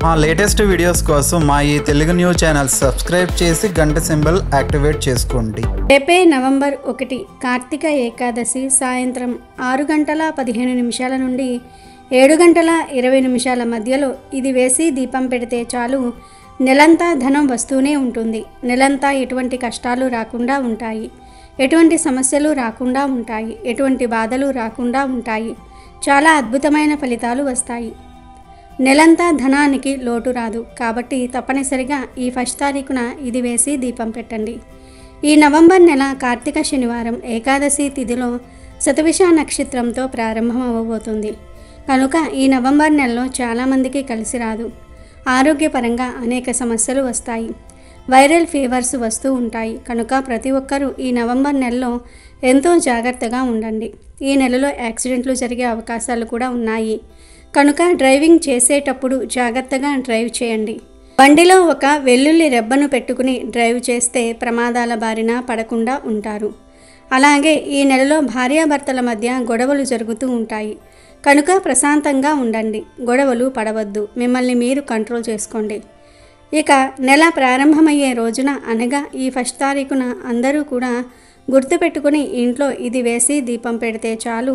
మా latest videos కోసం మా ఈ తెలుగు న్యూస్ ఛానల్ సబ్స్క్రైబ్ చేసి గంట సింబల్ యాక్టివేట్ చేసుకోండి. రేపే నవంబర్ 1 కార్తీక ఏకాదశి సాయంత్రం 6:15 నుండి 7:20 మధ్యలో ఇది వేసి దీపం పెడితే చాలు నెలంతా ధనం వస్తూనే ఉంటుంది. నెలంతా ఎటువంటి కష్టాలు రాకుండా ఉంటాయి, ఎటువంటి సమస్యలు రాకుండా ఉంటాయి, ఎటువంటి బాధలు రాకుండా ఉంటాయి. చాలా అద్భుతమైన ఫలితాలు వస్తాయి. నెలంతా ధనానికి లోటు రాదు. కాబట్టి తప్పనిసరిగా ఈ 1 తారీఖున ఇది వేసి దీపం పెట్టండి. ఈ నవంబర్ నెల కార్తీక శనివారం ఏకాదశి తిథిలో శతభిష నక్షత్రంతో ప్రారంభమవబోతుంది. కనుక ఈ నవంబర్ నెలలో చాలామందికి కలిసి రాదు. ఆరోగ్యపరంగా అనేక సమస్యలు వస్తాయి. వైరల్ ఫీవర్స్ వస్తూ ఉంటాయి. కనుక ప్రతి ఒక్కరూ ఈ నవంబర్ నెలలో ఎంతో జాగ్రత్తగా ఉండండి. ఈ నెలలో యాక్సిడెంట్లు జరిగే అవకాశాలు కూడా ఉన్నాయి. కనుక డ్రైవింగ్ చేసేటప్పుడు జాగ్రత్తగా డ్రైవ్ చేయండి. బండిలో ఒక వెల్లుల్లి రెబ్బను పెట్టుకుని డ్రైవ్ చేస్తే ప్రమాదాల బారిన పడకుండా ఉంటారు. అలాగే ఈ నెలలో భార్యాభర్తల మధ్య గొడవలు జరుగుతూ ఉంటాయి. కనుక ప్రశాంతంగా ఉండండి. గొడవలు పడవద్దు. మిమ్మల్ని మీరు కంట్రోల్ చేసుకోండి. ఇక నెల ప్రారంభమయ్యే రోజున అనగా ఈ 1 తారీఖున అందరూ కూడా గుర్తుపెట్టుకుని ఇంట్లో ఇది వేసి దీపం పెడితే చాలు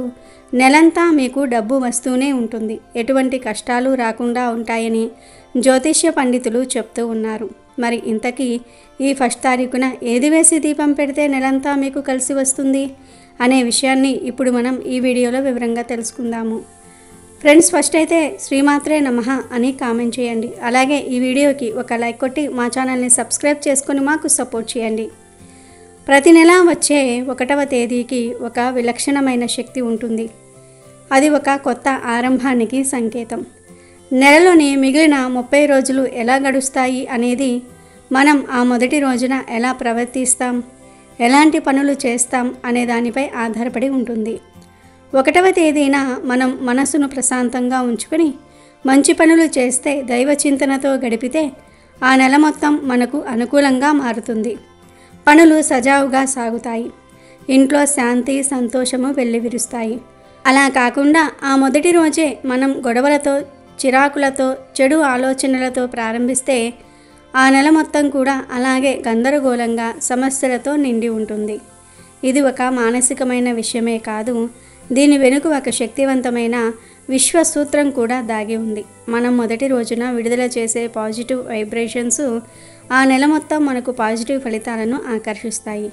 నెలంతా మీకు డబ్బు వస్తూనే ఉంటుంది. ఎటువంటి కష్టాలు రాకుండా ఉంటాయని జ్యోతిష్య పండితులు చెప్తూ ఉన్నారు. మరి ఇంతకీ ఈ 1 తారీఖున ఏది వేసి దీపం పెడితే నెలంతా మీకు కలిసి వస్తుంది అనే విషయాన్ని ఇప్పుడు మనం ఈ వీడియోలో వివరంగా తెలుసుకుందాము. ఫ్రెండ్స్, ఫస్ట్ అయితే శ్రీమాత్రే నమః అని కామెంట్ చేయండి. అలాగే ఈ వీడియోకి ఒక లైక్ కొట్టి మా ఛానల్ని సబ్స్క్రైబ్ చేసుకొని మాకు సపోర్ట్ చేయండి. ప్రతి నెల వచ్చే 1వ తేదీకి ఒక విలక్షణమైన శక్తి ఉంటుంది. అది ఒక కొత్త ఆరంభానికి సంకేతం. నెలలోని మిగిలిన 30 రోజులు ఎలా గడుస్తాయి అనేది మనం ఆ మొదటి రోజున ఎలా ప్రవర్తిస్తాం, ఎలాంటి పనులు చేస్తాం అనే దానిపై ఆధారపడి ఉంటుంది. 1వ తేదీన మనం మనసును ప్రశాంతంగా ఉంచుకొని మంచి పనులు చేస్తే, దైవ చింతనతో గడిపితే ఆ నెల మొత్తం మనకు అనుకూలంగా మారుతుంది. పనులు సజావుగా సాగుతాయి. ఇంట్లో శాంతి సంతోషము వెల్లివిరుస్తాయి. అలా కాకుండా ఆ మొదటి రోజే మనం గొడవలతో, చిరాకులతో, చెడు ఆలోచనలతో ప్రారంభిస్తే ఆ నెల మొత్తం కూడా అలాగే గందరగోళంగా సమస్యలతో నిండి ఉంటుంది. ఇది ఒక మానసికమైన విషయమే కాదు, దీని వెనుక ఒక శక్తివంతమైన విశ్వసూత్రం కూడా దాగి ఉంది. మనం మొదటి రోజున విడుదల చేసే పాజిటివ్ వైబ్రేషన్స్ ఆ నెల మొత్తం మనకు పాజిటివ్ ఫలితాలను ఆకర్షిస్తాయి.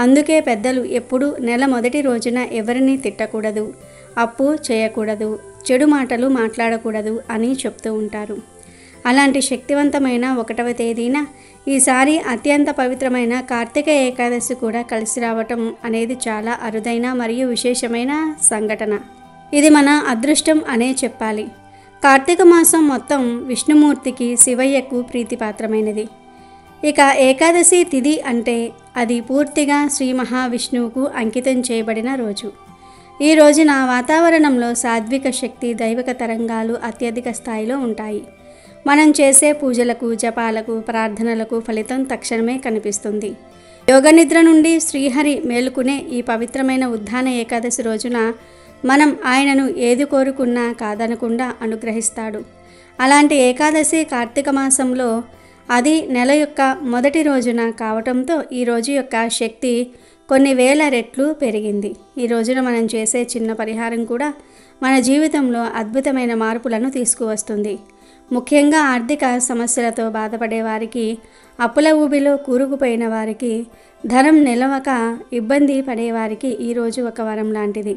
అందుకే పెద్దలు ఎప్పుడూ నెల మొదటి రోజున ఎవరిని తిట్టకూడదు, అప్పు చేయకూడదు, చెడు మాటలు మాట్లాడకూడదు అని చెప్తూ ఉంటారు. అలాంటి శక్తివంతమైన 1వ తేదీన ఈసారి అత్యంత పవిత్రమైన కార్తీక ఏకాదశి కూడా కలిసి రావటం అనేది చాలా అరుదైన మరియు విశేషమైన సంఘటన. ఇది మన అదృష్టం అనే చెప్పాలి. కార్తీక మాసం మొత్తం విష్ణుమూర్తికి, శివయ్యకు ప్రీతిపాత్రమైనది. ఇక ఏకాదశి తిథి అంటే అది పూర్తిగా శ్రీ మహావిష్ణువుకు అంకితం చేయబడిన రోజు. ఈ రోజున వాతావరణంలో సాత్విక శక్తి, దైవిక తరంగాలు అత్యధిక స్థాయిలో ఉంటాయి. మనం చేసే పూజలకు, జపాలకు, ప్రార్థనలకు ఫలితం తక్షణమే కనిపిస్తుంది. యోగనిద్ర నుండి శ్రీహరి మేలుకునే ఈ పవిత్రమైన ఉద్దాన ఏకాదశి రోజున మనం ఆయనను ఏది కోరుకున్నా కాదనకుండా అనుగ్రహిస్తాడు. అలాంటి ఏకాదశి కార్తీక మాసంలో, అది నెల యొక్క మొదటి రోజున కావటంతో ఈ రోజు యొక్క శక్తి కొన్ని వేల రెట్లు పెరిగింది. ఈ రోజున మనం చేసే చిన్న పరిహారం కూడా మన జీవితంలో అద్భుతమైన మార్పులను తీసుకువస్తుంది. ముఖ్యంగా ఆర్థిక సమస్యలతో బాధపడే వారికి, అప్పుల ఊబిలో కూరుకుపోయిన వారికి, ధనం నిలవక ఇబ్బంది పడేవారికి ఈరోజు ఒక వరం లాంటిది.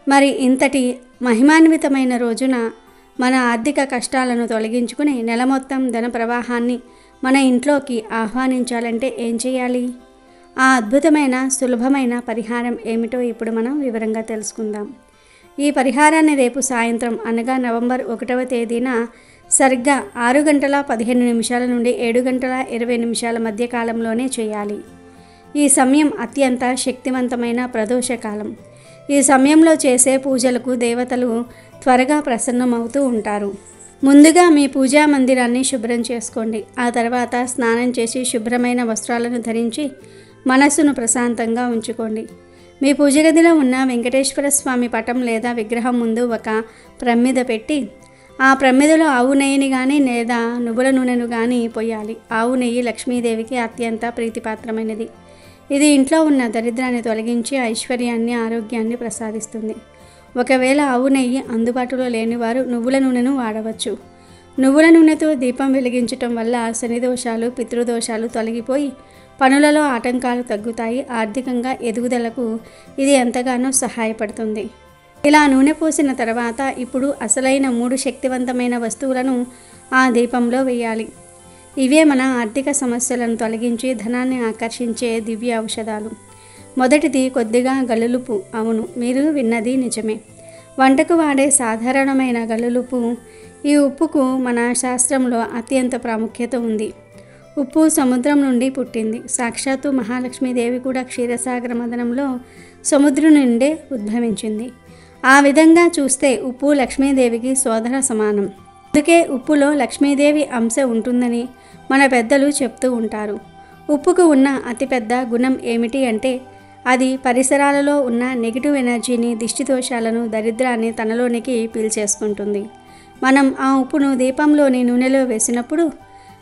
మరి ఇంతటి మహిమాన్వితమైన రోజున మన ఆర్థిక కష్టాలను తొలగించుకుని నెల మొత్తం ధన ప్రవాహాన్ని మన ఇంట్లోకి ఆహ్వానించాలంటే ఏం చేయాలి? ఆ అద్భుతమైన సులభమైన పరిహారం ఏమిటో ఇప్పుడు మనం వివరంగా తెలుసుకుందాం. ఈ పరిహారాన్ని రేపు సాయంత్రం అనగా నవంబర్ 1వ తేదీన సరిగ్గా 6:15 నుండి 7:20 మధ్య కాలంలోనే చేయాలి. ఈ సమయం అత్యంత శక్తివంతమైన ప్రదోషకాలం. ఈ సమయంలో చేసే పూజలకు దేవతలు త్వరగా ప్రసన్నమవుతూ ఉంటారు. ముందుగా మీ పూజా మందిరాన్ని శుభ్రం చేసుకోండి. ఆ తర్వాత స్నానం చేసి శుభ్రమైన వస్త్రాలను ధరించి మనస్సును ప్రశాంతంగా ఉంచుకోండి. మీ పూజ గదిలో ఉన్న వెంకటేశ్వర స్వామి పటం లేదా విగ్రహం ముందు ఒక ప్రమిద పెట్టి ఆ ప్రమిదలో ఆవు నెయ్యిని కానీ లేదా నువ్వుల నూనెను కానీ పోయాలి. ఆవు నెయ్యి లక్ష్మీదేవికి అత్యంత ప్రీతిపాత్రమైనది. ఇది ఇంట్లో ఉన్న దరిద్రాన్ని తొలగించి ఐశ్వర్యాన్ని, ఆరోగ్యాన్ని ప్రసాదిస్తుంది. ఒకవేళ ఆవు నెయ్యి అందుబాటులో లేనివారు నువ్వుల నూనెను వాడవచ్చు. నువ్వుల నూనెతో దీపం వెలిగించటం వల్ల శని దోషాలు, పితృదోషాలు తొలగిపోయి పనులలో ఆటంకాలు తగ్గుతాయి. ఆర్థికంగా ఎదుగుదలకు ఇది ఎంతగానో సహాయపడుతుంది. ఇలా నూనె పోసిన తర్వాత ఇప్పుడు అసలైన 3 శక్తివంతమైన వస్తువులను ఆ దీపంలో వేయాలి. ఇవే మన ఆర్థిక సమస్యలను తొలగించి ధనాన్ని ఆకర్షించే దివ్య ఔషధాలు. మొదటిది కొద్దిగా గల్లులుపు. అవును, మీరు విన్నది నిజమే. వంటకు వాడే సాధారణమైన గల్లులుపు. ఈ ఉప్పుకు మన శాస్త్రంలో అత్యంత ప్రాముఖ్యత ఉంది. ఉప్పు సముద్రం నుండి పుట్టింది. సాక్షాత్తు మహాలక్ష్మీదేవి కూడా క్షీరసాగర మదనంలో సముద్రం నుండే ఉద్భవించింది. ఆ విధంగా చూస్తే ఉప్పు లక్ష్మీదేవికి సోదర సమానం. అందుకే ఉప్పులో లక్ష్మీదేవి అంశ ఉంటుందని మన పెద్దలు చెప్తూ ఉంటారు. ఉప్పుకు ఉన్న అతిపెద్ద గుణం ఏమిటి అంటే అది పరిసరాలలో ఉన్న నెగిటివ్ ఎనర్జీని, దిష్టి దోషాలను, దరిద్రాన్ని తనలోనికి పీల్చేసుకుంటుంది. మనం ఆ ఉప్పును దీపంలోని నూనెలో వేసినప్పుడు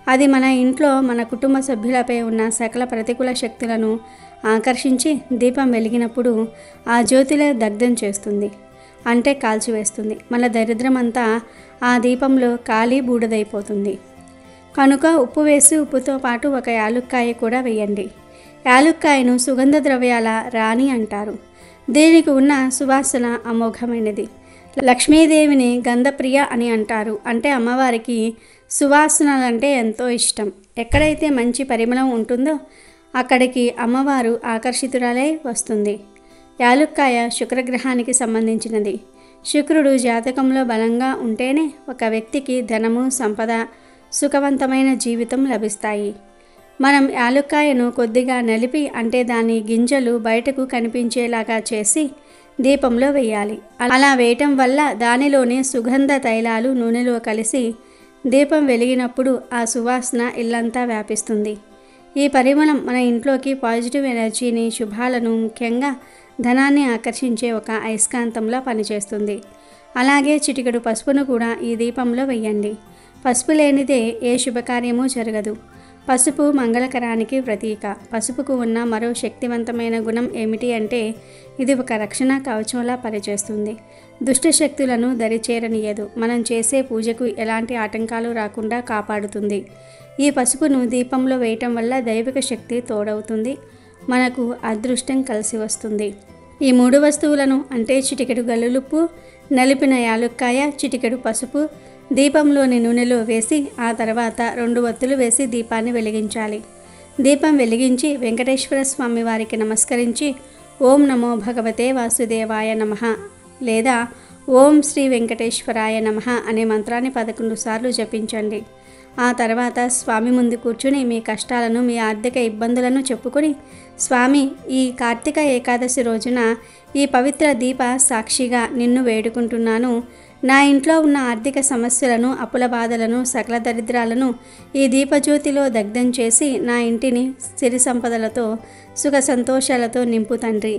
అది మన ఇంట్లో మన కుటుంబ సభ్యులపై ఉన్న సకల ప్రతికూల శక్తులను ఆకర్షించి దీపం వెలిగినప్పుడు ఆ జ్యోతిలో దగ్ధం చేస్తుంది, అంటే కాల్చివేస్తుంది. మన దరిద్రం అంతా ఆ దీపంలో కాలి బూడిదైపోతుంది. కనుక ఉప్పు వేసి ఉప్పుతో పాటు ఒక యాలుక్కాయ కూడా వేయండి. యాలుక్కాయను సుగంధ ద్రవ్యాల రాణి అంటారు. దీనికి ఉన్న సువాసన అమోఘమైనది. లక్ష్మీదేవిని గంధప్రియ అని అంటారు. అంటే అమ్మవారికి సువాసనలంటే ఎంతో ఇష్టం. ఎక్కడైతే మంచి పరిమళం ఉంటుందో అక్కడికి అమ్మవారు ఆకర్షితురాలై వస్తుంది. యాలుక్కాయ శుక్రగ్రహానికి సంబంధించినది. శుక్రుడు జాతకంలో బలంగా ఉంటేనే ఒక వ్యక్తికి ధనము, సంపద, సుఖవంతమైన జీవితం లభిస్తాయి. మనం యాలుక్కాయను కొద్దిగా నలిపి, అంటే దాని గింజలు బయటకు కనిపించేలాగా చేసి దీపంలో వేయాలి. అలా వేయటం వల్ల దానిలోని సుగంధ తైలాలు నూనెలో కలిసి దీపం వెలిగినప్పుడు ఆ సువాసన ఇల్లంతా వ్యాపిస్తుంది. ఈ పరిమళం మన ఇంట్లోకి పాజిటివ్ ఎనర్జీని, శుభాలను, ముఖ్యంగా ధనాన్ని ఆకర్షించే ఒక అయస్కాంతంలా పనిచేస్తుంది. అలాగే చిటికెడు పసుపును కూడా ఈ దీపంలో వేయండి. పసుపు లేనిదే ఏ శుభకార్యమూ జరగదు. పసుపు మంగళకరానికి ప్రతీక. పసుపుకు ఉన్న మరో శక్తివంతమైన గుణం ఏమిటి అంటే ఇది ఒక రక్షణ కవచంలా పనిచేస్తుంది. దుష్ట శక్తులను దరిచేరనియదు. మనం చేసే పూజకు ఎలాంటి ఆటంకాలు రాకుండా కాపాడుతుంది. ఈ పసుపును దీపంలో వేయటం వల్ల దైవిక శక్తి తోడవుతుంది. మనకు అదృష్టం కలిసి వస్తుంది. ఈ 3 వస్తువులను, అంటే చిటికెడు గల్లులుప్పు, నలిపిన యాలుక్కాయ, చిటికెడు పసుపు దీపంలోని నూనెలో వేసి ఆ తర్వాత 2 ఒత్తులు వేసి దీపాన్ని వెలిగించాలి. దీపం వెలిగించి వెంకటేశ్వర స్వామి వారికి నమస్కరించి ఓం నమో భగవతే వాసుదేవాయ నమః లేదా ఓం శ్రీ వెంకటేశ్వరాయ నమః అనే మంత్రాన్ని 11 సార్లు జపించండి. ఆ తర్వాత స్వామి ముందు కూర్చుని మీ కష్టాలను, మీ ఆర్థిక ఇబ్బందులను చెప్పుకొని, స్వామి, ఈ కార్తీక ఏకాదశి రోజున ఈ పవిత్ర దీప సాక్షిగా నిన్ను వేడుకుంటున్నాను. నా ఇంట్లో ఉన్న ఆర్థిక సమస్యలను, అప్పుల బాధలను, సకల దరిద్రాలను ఈ దీపజ్యోతిలో దగ్ధం చేసి నా ఇంటిని సిరి సంపదలతో, సుఖ సంతోషాలతో నింపు తండ్రి.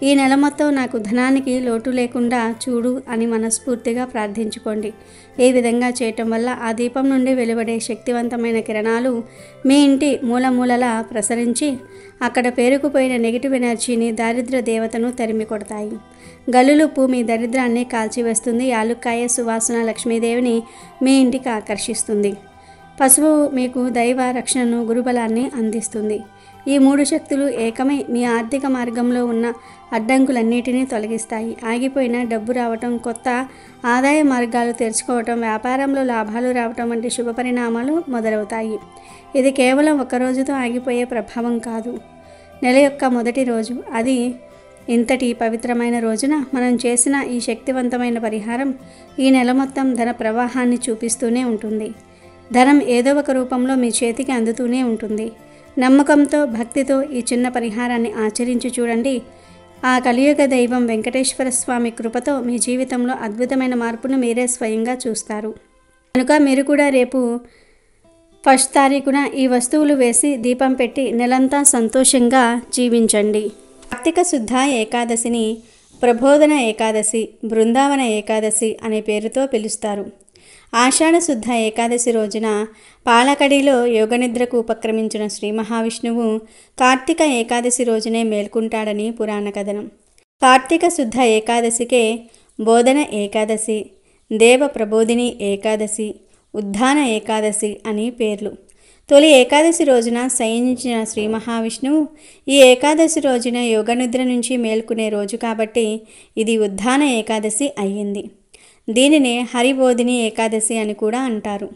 ఈ నెల మొత్తం నాకు ధనానికి లోటు లేకుండా చూడు అని మనస్ఫూర్తిగా ప్రార్థించుకోండి. ఈ విధంగా చేయటం వల్ల ఆ దీపం నుండి వెలువడే శక్తివంతమైన కిరణాలు మీ ఇంటి మూలమూలలా ప్రసరించి అక్కడ పేరుకుపోయిన నెగిటివ్ ఎనర్జీని, దారిద్ర్య దేవతను తరిమి కొడతాయి. గల్లులుప్పు మీ దరిద్రాన్ని కాల్చివేస్తుంది. యాలుక్కాయ సువాసన లక్ష్మీదేవిని మీ ఇంటికి ఆకర్షిస్తుంది. పసుపు మీకు దైవ రక్షణను, గురుబలాన్ని అందిస్తుంది. ఈ 3 శక్తులు ఏకమై మీ ఆర్థిక మార్గంలో ఉన్న అడ్డంకులన్నిటినీ తొలగిస్తాయి. ఆగిపోయిన డబ్బు రావటం, కొత్త ఆదాయ మార్గాలు తెరుచుకోవటం, వ్యాపారంలో లాభాలు రావటం వంటి శుభ పరిణామాలు మొదలవుతాయి. ఇది కేవలం 1 రోజుతో ఆగిపోయే ప్రభావం కాదు. నెల యొక్క మొదటి రోజు, అది ఇంతటి పవిత్రమైన రోజున మనం చేసిన ఈ శక్తివంతమైన పరిహారం ఈ నెల మొత్తం ధన ప్రవాహాన్ని చూపిస్తూనే ఉంటుంది. ధనం ఏదో ఒక రూపంలో మీ చేతికి అందుతూనే ఉంటుంది. నమ్మకంతో, భక్తితో ఈ చిన్న పరిహారాన్ని ఆచరించి చూడండి. ఆ కలియుగ దైవం వెంకటేశ్వర స్వామి కృపతో మీ జీవితంలో అద్భుతమైన మార్పును మీరే స్వయంగా చూస్తారు. కనుక మీరు కూడా రేపు 1వ తారీఖున ఈ వస్తువులు వేసి దీపం పెట్టి నెలంతా సంతోషంగా జీవించండి. కార్తీక శుద్ధ ఏకాదశిని ప్రబోధన ఏకాదశి, బృందావన ఏకాదశి అనే పేరుతో పిలుస్తారు. ఆషాఢ శుద్ధ ఏకాదశి రోజున పాలకడిలో యోగనిద్రకు ఉపక్రమించిన శ్రీ మహావిష్ణువు కార్తీక ఏకాదశి రోజునే మేల్కుంటాడని పురాణ కథనం. కార్తీక శుద్ధ ఏకాదశికే బోధన ఏకాదశి, దేవ ప్రబోధిని ఏకాదశి, ఉద్ధాన ఏకాదశి అని పేర్లు. తొలి ఏకాదశి రోజున శయనించిన శ్రీ మహావిష్ణువు ఈ ఏకాదశి రోజున యోగనిద్ర నుంచి మేల్కొనే రోజు కాబట్టి ఇది ఉద్ధాన ఏకాదశి అయ్యింది. దీనినే హరిబోధిని ఏకాదశి అని కూడా అంటారు.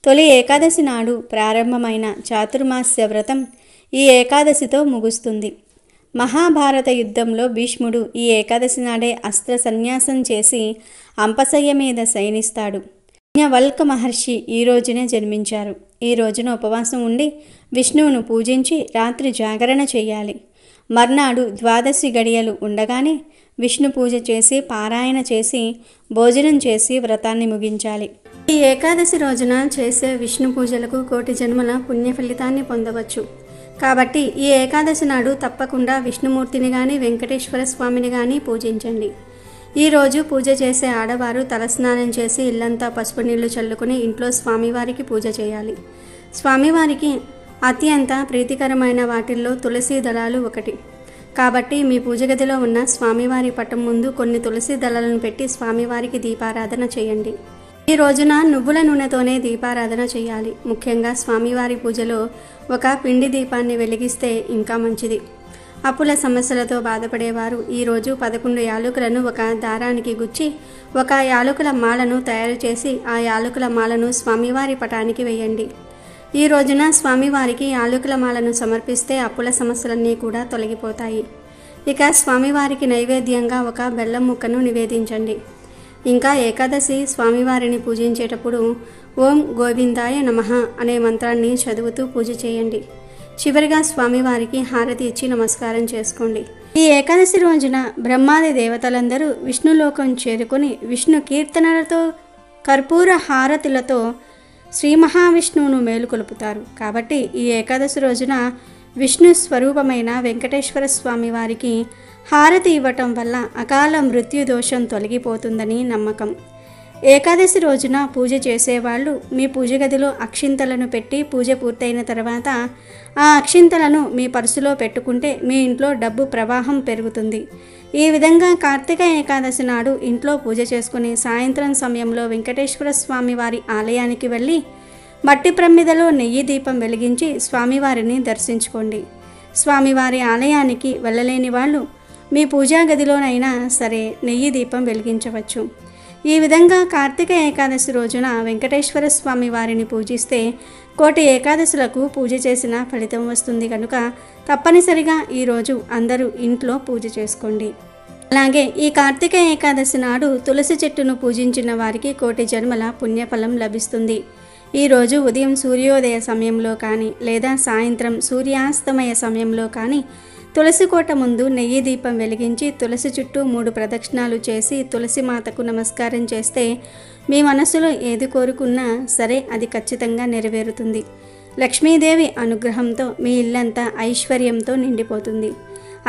తొలి ఏకాదశి నాడు ప్రారంభమైన చాతుర్మాస్య వ్రతం ఈ ఏకాదశితో ముగుస్తుంది. మహాభారత యుద్ధంలో భీష్ముడు ఈ ఏకాదశి నాడే అస్త్ర సన్యాసం చేసి అంపశయ్య మీద శయనిస్తాడు. యాజ్ఞవల్క మహర్షి ఈ రోజునే జన్మించారు. ఈ రోజున ఉపవాసం ఉండి విష్ణువును పూజించి రాత్రి జాగరణ చేయాలి. మర్నాడు ద్వాదశి గడియలు ఉండగానే విష్ణు పూజ చేసి పారాయణ చేసి భోజనం చేసి వ్రతాన్ని ముగించాలి. ఈ ఏకాదశి రోజున చేసే విష్ణు పూజలకు కోటి జన్మల పుణ్య ఫలితాన్ని పొందవచ్చు. కాబట్టి ఈ ఏకాదశి నాడు తప్పకుండా విష్ణుమూర్తిని కానీ వెంకటేశ్వర స్వామిని కానీ పూజించండి. ఈరోజు పూజ చేసే ఆడవారు తలస్నానం చేసి ఇల్లంతా పసుపు నీళ్లు చల్లుకుని ఇంట్లో స్వామివారికి పూజ చేయాలి. స్వామివారికి అత్యంత ప్రీతికరమైన వాటిల్లో తులసి దళాలు ఒకటి. కాబట్టి మీ పూజ గదిలో ఉన్న స్వామివారి పటం ముందు కొన్ని తులసి దళాలను పెట్టి స్వామివారికి దీపారాధన చేయండి. ఈ రోజున నువ్వుల నూనెతోనే దీపారాధన చేయాలి. ముఖ్యంగా స్వామివారి పూజలో ఒక పిండి దీపాన్ని వెలిగిస్తే ఇంకా మంచిది. అప్పుల సమస్యలతో బాధపడేవారు ఈరోజు 11 యాలకులను ఒక దారానికి గుచ్చి ఒక యాలకుల మాలను తయారు చేసి ఆ యాలకుల మాలను స్వామివారి పటానికి వేయండి. ఈ రోజున స్వామివారికి యాలకుల మాలను సమర్పిస్తే అప్పుల సమస్యలన్నీ కూడా తొలగిపోతాయి. ఇక స్వామివారికి నైవేద్యంగా ఒక బెల్లం ముక్కను నివేదించండి. ఇంకా ఏకాదశి స్వామివారిని పూజించేటప్పుడు ఓం గోవిందాయ నమః అనే మంత్రాన్ని చదువుతూ పూజ చేయండి. చివరిగా స్వామివారికి హారతి ఇచ్చి నమస్కారం చేసుకోండి. ఈ ఏకాదశి రోజున బ్రహ్మాది దేవతలందరూ విష్ణులోకం చేరుకొని విష్ణు కీర్తనలతో కర్పూర హారతులతో శ్రీ మహావిష్ణువును మేలుకొలుపుతారు. కాబట్టి ఈ ఏకాదశి రోజున విష్ణు స్వరూపమైన వెంకటేశ్వర స్వామి వారికి హారతి ఇవ్వటం వల్ల అకాల మృత్యు దోషం తొలగిపోతుందని నమ్మకం. ఏకాదశి రోజున పూజ చేసేవాళ్ళు మీ పూజ గదిలో అక్షింతలను పెట్టి పూజ పూర్తయిన తర్వాత ఆ అక్షింతలను మీ పర్సులో పెట్టుకుంటే మీ ఇంట్లో డబ్బు ప్రవాహం పెరుగుతుంది. ఈ విధంగా కార్తీక ఏకాదశి నాడు ఇంట్లో పూజ చేసుకుని సాయంత్రం సమయంలో వెంకటేశ్వర స్వామి వారి ఆలయానికి వెళ్ళి మట్టి ప్రమిదలో నెయ్యి దీపం వెలిగించి స్వామివారిని దర్శించుకోండి. స్వామివారి ఆలయానికి వెళ్ళలేని వాళ్ళు మీ పూజా గదిలోనైనా సరే నెయ్యి దీపం వెలిగించవచ్చు. ఈ విధంగా కార్తీక ఏకాదశి రోజున వెంకటేశ్వర స్వామి వారిని పూజిస్తే కోటి ఏకాదశులకు పూజ చేసిన ఫలితం వస్తుంది కనుక తప్పనిసరిగా ఈరోజు అందరూ ఇంట్లో పూజ చేసుకోండి. అలాగే ఈ కార్తీక ఏకాదశి నాడు తులసి చెట్టును పూజించిన వారికి కోటి జన్మల పుణ్యఫలం లభిస్తుంది. ఈరోజు ఉదయం సూర్యోదయ సమయంలో కానీ లేదా సాయంత్రం సూర్యాస్తమయ సమయంలో కానీ తులసి కోట ముందు నెయ్యి దీపం వెలిగించి తులసి చుట్టూ 3 ప్రదక్షిణాలు చేసి తులసి మాతకు నమస్కారం చేస్తే మీ మనసులో ఏది కోరుకున్నా సరే అది ఖచ్చితంగా నెరవేరుతుంది. లక్ష్మీదేవి అనుగ్రహంతో మీ ఇల్లంతా ఐశ్వర్యంతో నిండిపోతుంది.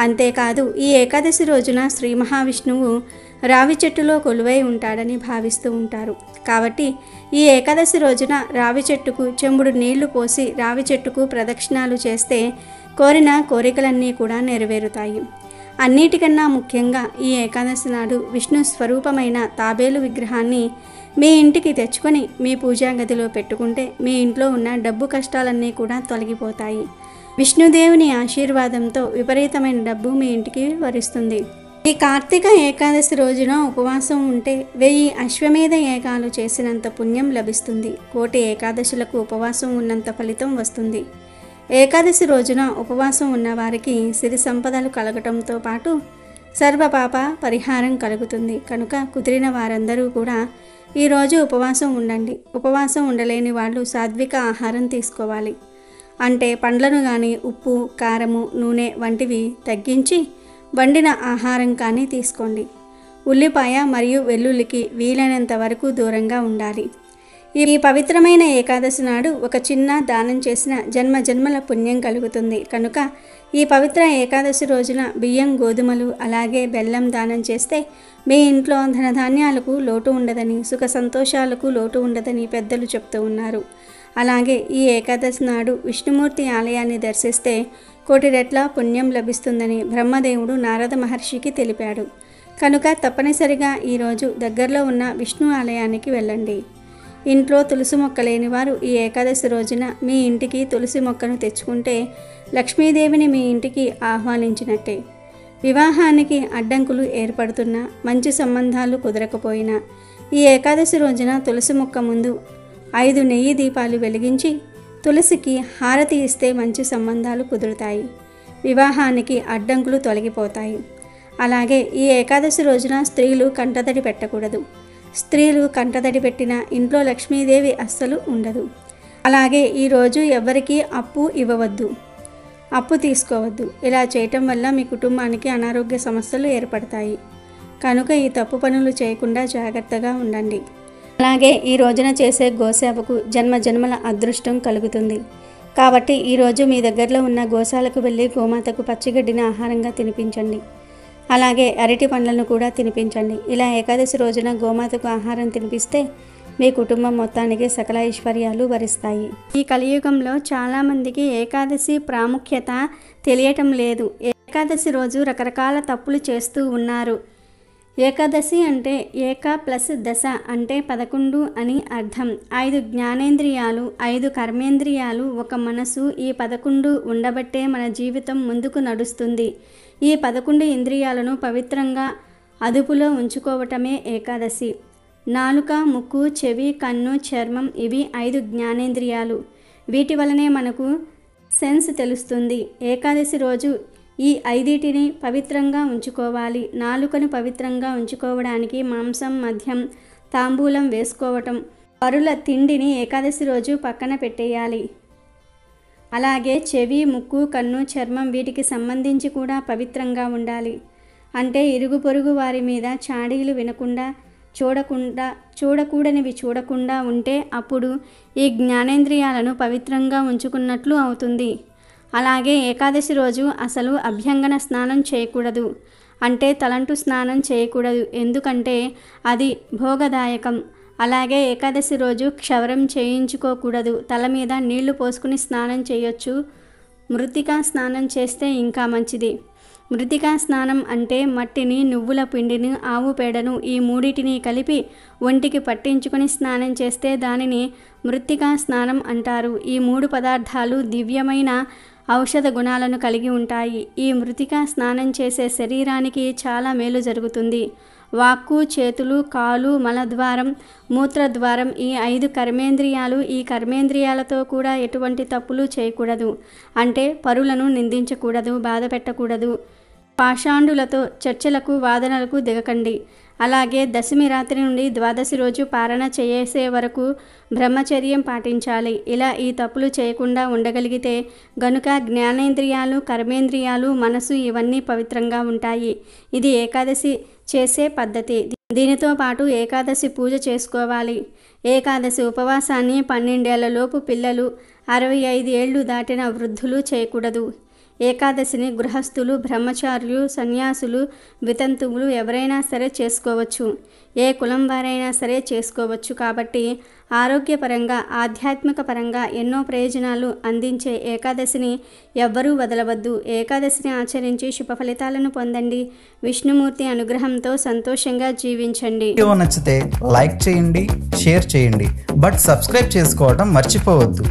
అంతేకాదు ఈ ఏకాదశి రోజున శ్రీ మహావిష్ణువు రావి చెట్టులో కొలువై ఉంటాడని భావిస్తూ ఉంటారు. కాబట్టి ఈ ఏకాదశి రోజున రావి చెట్టుకు చెంబుడు నీళ్లు పోసి రావి చెట్టుకు ప్రదక్షిణాలు చేస్తే కోరిన కోరికలన్నీ కూడా నెరవేరుతాయి. అన్నిటికన్నా ముఖ్యంగా ఈ ఏకాదశి నాడు విష్ణు స్వరూపమైన తాబేలు విగ్రహాన్ని మీ ఇంటికి తెచ్చుకొని మీ పూజా గదిలో పెట్టుకుంటే మీ ఇంట్లో ఉన్న డబ్బు కష్టాలన్నీ కూడా తొలగిపోతాయి. విష్ణుదేవుని ఆశీర్వాదంతో విపరీతమైన డబ్బు మీ ఇంటికి వరిస్తుంది. ఈ కార్తీక ఏకాదశి రోజున ఉపవాసం ఉంటే 1000 అశ్వమేధ యాగాలు చేసినంత పుణ్యం లభిస్తుంది. కోటి ఏకాదశులకు ఉపవాసం ఉన్నంత ఫలితం వస్తుంది. ఏకాదశి రోజున ఉపవాసం ఉన్నవారికి సిరి సంపదలు కలగటంతో పాటు సర్వపాప పరిహారం కలుగుతుంది. కనుక కుదిరిన వారందరూ కూడా ఈరోజు ఉపవాసం ఉండండి. ఉపవాసం ఉండలేని వాళ్ళు సాత్విక ఆహారం తీసుకోవాలి. అంటే పండ్లను కానీ ఉప్పు, కారము, నూనె వంటివి తగ్గించి వండిన ఆహారం కానీ తీసుకోండి. ఉల్లిపాయ మరియు వెల్లుల్లికి వీలైనంత వరకు దూరంగా ఉండాలి. ఈ పవిత్రమైన ఏకాదశి నాడు ఒక చిన్న దానం చేసిన జన్మ జన్మల పుణ్యం కలుగుతుంది. కనుక ఈ పవిత్ర ఏకాదశి రోజున బియ్యం, గోధుమలు అలాగే బెల్లం దానం చేస్తే మీ ఇంట్లో ధనధాన్యాలకు లోటు ఉండదని, సుఖ సంతోషాలకు లోటు ఉండదని పెద్దలు చెప్తూ ఉన్నారు. అలాగే ఈ ఏకాదశి నాడు విష్ణుమూర్తి ఆలయాన్ని దర్శిస్తే కోటి రెట్ల పుణ్యం లభిస్తుందని బ్రహ్మదేవుడు నారద మహర్షికి తెలిపాడు. కనుక తప్పనిసరిగా ఈరోజు దగ్గరలో ఉన్న విష్ణు ఆలయానికి వెళ్ళండి. ఇంట్లో తులసి మొక్క లేని వారు ఈ ఏకాదశి రోజున మీ ఇంటికి తులసి మొక్కను తెచ్చుకుంటే లక్ష్మీదేవిని మీ ఇంటికి ఆహ్వానించినట్టే. వివాహానికి అడ్డంకులు ఏర్పడుతున్నా, మంచి సంబంధాలు కుదరకపోయినా ఈ ఏకాదశి రోజున తులసి మొక్క ముందు 5 నెయ్యి దీపాలు వెలిగించి తులసికి హారతి ఇస్తే మంచి సంబంధాలు కుదురుతాయి, వివాహానికి అడ్డంకులు తొలగిపోతాయి. అలాగే ఈ ఏకాదశి రోజున స్త్రీలు కంటతడి పెట్టకూడదు. స్త్రీలు కంటతడి పెట్టినా ఇంట్లో లక్ష్మీదేవి అస్సలు ఉండదు. అలాగే ఈరోజు ఎవరికీ అప్పు ఇవ్వవద్దు, అప్పు తీసుకోవద్దు. ఇలా చేయటం వల్ల మీ కుటుంబానికి అనారోగ్య సమస్యలు ఏర్పడతాయి. కనుక ఈ తప్పు పనులు చేయకుండా జాగ్రత్తగా ఉండండి. అలాగే ఈ రోజున చేసే గోసేవకు జన్మ జన్మల అదృష్టం కలుగుతుంది. కాబట్టి ఈరోజు మీ దగ్గరలో ఉన్న గోశాలకు వెళ్ళి గోమాతకు పచ్చిగడ్డిని ఆహారంగా తినిపించండి. అలాగే అరటి పండ్లను కూడా తినిపించండి. ఇలా ఏకాదశి రోజున గోమాతకు ఆహారం తినిపిస్తే మీ కుటుంబం మొత్తానికి సకల ఐశ్వర్యాలు వరిస్తాయి. ఈ కలియుగంలో చాలామందికి ఏకాదశి ప్రాముఖ్యత తెలియటం లేదు. ఏకాదశి రోజు రకరకాల తప్పులు చేస్తూ ఉన్నారు. ఏకాదశి అంటే ఏక ప్లస్ దశ అంటే 11 అని అర్థం. 5 జ్ఞానేంద్రియాలు, 5 కర్మేంద్రియాలు, ఒక మనసు, ఈ 11 ఉండబట్టే మన జీవితం ముందుకు నడుస్తుంది. ఈ 11 ఇంద్రియాలను పవిత్రంగా అదుపులో ఉంచుకోవటమే ఏకాదశి. నాలుక, ముక్కు, చెవి, కన్ను, చర్మం ఇవి 5 జ్ఞానేంద్రియాలు. వీటి వలనే మనకు సెన్స్ తెలుస్తుంది. ఏకాదశి రోజు ఈ 5టిని పవిత్రంగా ఉంచుకోవాలి. నాలుకను పవిత్రంగా ఉంచుకోవడానికి మాంసం, మద్యం, తాంబూలం వేసుకోవటం, పరుల తిండిని ఏకాదశి రోజు పక్కన పెట్టేయాలి. అలాగే చెవి, ముక్కు, కన్ను, చర్మం వీటికి సంబంధించి కూడా పవిత్రంగా ఉండాలి. అంటే ఇరుగు పొరుగు వారి మీద చాడీలు వినకుండా, చూడకూడనివి చూడకుండా ఉంటే అప్పుడు ఈ జ్ఞానేంద్రియాలను పవిత్రంగా ఉంచుకున్నట్లు అవుతుంది. అలాగే ఏకాదశి రోజు అసలు అభ్యంగన స్నానం చేయకూడదు. అంటే తలంటు స్నానం చేయకూడదు. ఎందుకంటే అది భోగదాయకం. అలాగే ఏకాదశి రోజు క్షవరం చేయించుకోకూడదు. తల మీద నీళ్లు పోసుకుని స్నానం చేయొచ్చు. మృత్తికా స్నానం చేస్తే ఇంకా మంచిది. మృత్తికా స్నానం అంటే మట్టిని, నువ్వుల పిండిని, ఆవు పేడను ఈ మూడిటిని కలిపి ఒంటికి పట్టించుకొని స్నానం చేస్తే దానిని మృత్తికా స్నానం అంటారు. ఈ 3 పదార్థాలు దివ్యమైన ఔషధ గుణాలను కలిగి ఉంటాయి. ఈ మృత్తికా స్నానం చేసే శరీరానికి చాలా మేలు జరుగుతుంది. వాక్కు, చేతులు, కాలు, మలద్వారం, మూత్రద్వారం ఈ 5 కర్మేంద్రియాలు. ఈ కర్మేంద్రియాలతో కూడా ఎటువంటి తప్పులు చేయకూడదు. అంటే పరులను నిందించకూడదు, బాధ పెట్టకూడదు. పాషాండులతో చర్చలకు, వాదనలకు దిగకండి. అలాగే దశమి రాత్రి నుండి ద్వాదశి రోజు పారణ చేసే వరకు బ్రహ్మచర్యం పాటించాలి. ఇలా ఈ తప్పులు చేయకుండా ఉండగలిగితే గనుక జ్ఞానేంద్రియాలు, కర్మేంద్రియాలు, మనసు ఇవన్నీ పవిత్రంగా ఉంటాయి. ఇది ఏకాదశి చేసే పద్ధతి. దీనితో పాటు ఏకాదశి పూజ చేసుకోవాలి. ఏకాదశి ఉపవాసాన్ని 12 ఏళ్లలోపు పిల్లలు, 65 ఏళ్లు దాటిన వృద్ధులు చేయకూడదు. ఏకాదశిని గృహస్థులు, బ్రహ్మచారులు, సన్యాసులు, వితంతువులు ఎవరైనా సరే చేసుకోవచ్చు. ఏ కులం వారైనా సరే చేసుకోవచ్చు. కాబట్టి ఆరోగ్యపరంగా, ఆధ్యాత్మిక పరంగా ఎన్నో ప్రయోజనాలు అందించే ఏకాదశిని ఎవ్వరూ వదలవద్దు. ఏకాదశిని ఆచరించి శుభ ఫలితాలను పొందండి. విష్ణుమూర్తి అనుగ్రహంతో సంతోషంగా జీవించండి. వీడియో నచ్చితే లైక్ చేయండి, షేర్ చేయండి, బట్ సబ్స్క్రైబ్ చేసుకోవడం మర్చిపోవద్దు.